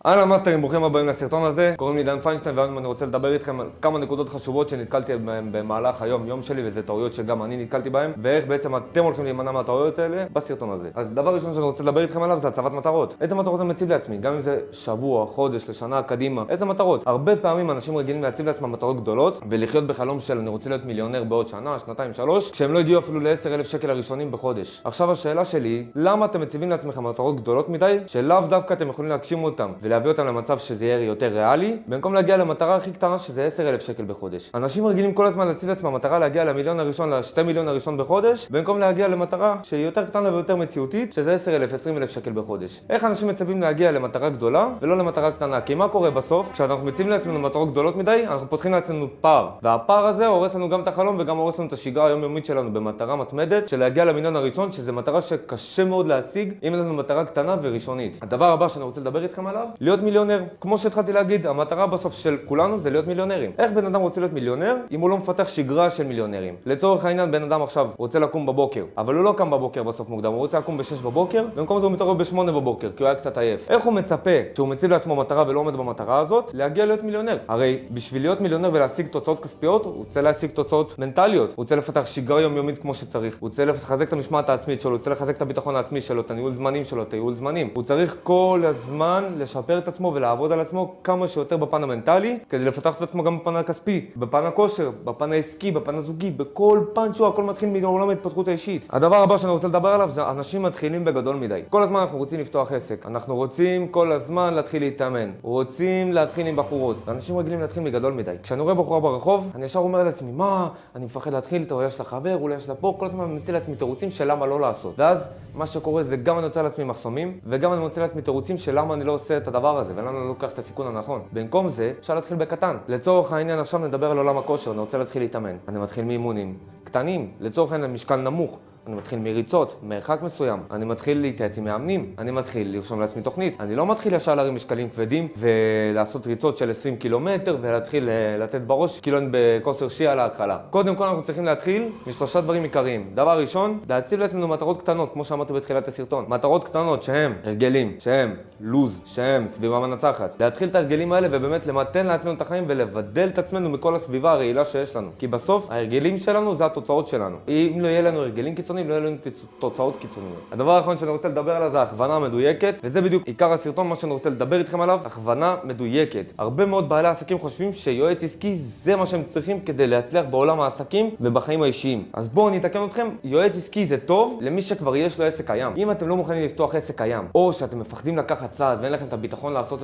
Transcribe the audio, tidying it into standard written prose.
אהלן מאסטרים, ברוכים הבאים לסרטון הזה. קוראים לי דן פיינשטיין והיום אני רוצה לדבר איתכם על כמה נקודות חשובות שנתקלתי בהן במהלך יום שלי, וזה טעויות שגם אני נתקלתי בהן, ואיך בעצם אתם הולכים להימנע מהטעויות האלה בסרטון הזה. אז דבר ראשון שאני רוצה לדבר איתכם עליו זה הצבת מטרות. איזה מטרות אני מציב לעצמי? גם אם זה שבוע, חודש, לשנה, קדימה. איזה מטרות? הרבה פעמים אנשים רגילים להציב לעצמם מטרות גדולות ולחיות בחלום של אני רוצה להיות מיליונר בעוד שנה, שנתיים, שלוש, כשהם לא הגיעו אפילו ל10,000 שקל הראשונים בחודש. עכשיו השאלה שלי, למה אתם מציבים לעצמכם מטרות גדולות מדי שלאו דווקא אתם יכולים להגשים אותם ולהביא אותם למצב שזה יהיה יותר ריאלי, במקום להגיע למטרה הכי קטנה שזה 10,000 שקל בחודש. אנשים רגילים כל הזמן להציב לעצמם מטרה להגיע למיליון הראשון, ל2 מיליון הראשון בחודש, במקום להגיע למטרה שהיא יותר קטנה ויותר מציאותית, שזה 10,000, 20,000 שקל בחודש. איך אנשים מצבים להגיע למטרה גדולה ולא למטרה קטנה? כי מה קורה בסוף? כשאנחנו מציבים לעצמנו מטרות גדולות מדי, אנחנו פותחים לעצמנו פער. והפער הזה הורס לנו גם את החלום וגם הורס לנו את השגרה היומיומית שלנו במטרה מתמדת של להגיע למיליון הראשון, שזה מטרה שקשה מאוד להשיג אם אין לנו מטרה קטנה וראשונית. הדבר הבא שאני רוצה לדבר איתכם עליו, להיות מיליונר. כמו שהתחלתי להגיד, המטרה בסוף של כולנו זה להיות מיליונרים. איך בן אדם רוצה להיות מיליונר אם הוא לא מפתח שגרה של מיליונרים? לצורך העניין, בן אדם עכשיו רוצה לקום בבוקר, אבל הוא לא קם בבוקר בסוף מוקדם, הוא רוצה לקום ב6 בבוקר, במקום זה הוא מתעורר ב8 בבוקר, כי הוא היה קצת עייף. איך הוא מצפה שהוא מציב לעצמו מטרה ולא עומד במטרה הזאת, להגיע להיות מיליונר? הרי בשביל להיות מיליונר ולהשיג תוצאות כספיות, הוא רוצה להשיג תוצאות מנטליות, הוא רוצה לפתח שגרה יומיומית כמו שצריך, הוא רוצה לחזק את המשמעת העצמית שלו, הוא רוצה לחזק את הביטחון העצמי שלו, את הניהול זמנים שלו, את הייעול זמנים. הוא צריך כל הזמן לשפר את עצמו ולעבוד על עצמו כמה שיותר בפן המנטלי, כדי לפתח את עצמו גם בפן הכספי, בפן הכושר, בפן העסקי, בפן הזוגי, בכל פן שהוא הכל מתחיל מעולם ההתפתחות האישית. הדבר הבא שאני רוצה לדבר עליו זה אנשים מתחילים בגדול מדי. כל הזמן אנחנו רוצים לפתוח עסק, אנחנו רוצים כל הזמן להתחיל להתאמן, רוצים להתחיל עם בחורות, ואנשים רגילים להתחיל מגדול מדי. כשאני רואה בחורה ברחוב, אני ישר אומר לעצמי, מה? אני מפחד להתחיל, אולי יש לה חבר, אולי יש לה פה, כל הזמן אני מציע לעצמי תירוצים של למה לא לעשות. ואז מה שקורה זה גם אני מוצא לעצמי מחסומים, וגם אני מוצא לעצמי תירוצים של למה אני לא עושה את הדבר הזה, ולמה אני לא לוקח את הסיכון הנכון. במקום זה, אפשר להתחיל בקטן. לצורך העניין עכשיו נדבר על עולם הכושר, אני רוצה להתחיל להתאמן. אני מתחיל מאימונים קטנים, לצורך העניין משקל נמוך. אני מתחיל מריצות, מרחק מסוים. אני מתחיל להתייעץ עם מאמנים. אני מתחיל לרשום לעצמי תוכנית. אני לא מתחיל ישר להרים משקלים כבדים ולעשות ריצות של 20 קילומטר ולהתחיל לתת בראש כאילו אני בכושר שיעה להתחלה. קודם כל אנחנו צריכים להתחיל משלושה דברים עיקריים. דבר ראשון, להציב לעצמנו מטרות קטנות, כמו שאמרתי בתחילת הסרטון. מטרות קטנות שהם הרגלים, שהם לוז, שהם סביבה מנצחת. להתחיל את ההרגלים האלה ובאמת למתן לעצמנו את החיים ולבדל את עצמנו מכל הסביבה הרעילה שיש לנו. כי בסוף ההרגלים שלנו זה התוצאות שלנו. אם לא יהיה לנו הרגלים קיצוניים, לא יהיו לנו תוצאות קיצוניות. הדבר האחרון שאני רוצה לדבר עליו זה הכוונה מדויקת, וזה בדיוק עיקר הסרטון, מה שאני רוצה לדבר איתכם עליו, הכוונה מדויקת. הרבה מאוד בעלי עסקים חושבים שיועץ עסקי זה מה שהם צריכים כדי להצליח בעולם העסקים ובחיים האישיים. אז בואו אני אתקן אתכם, יועץ עסקי זה טוב למי שכבר יש לו עסק קיים. אם אתם לא מוכנים לפתוח עסק קיים, או שאתם מפחדים לקחת צעד ואין לכם את הביטחון לעשות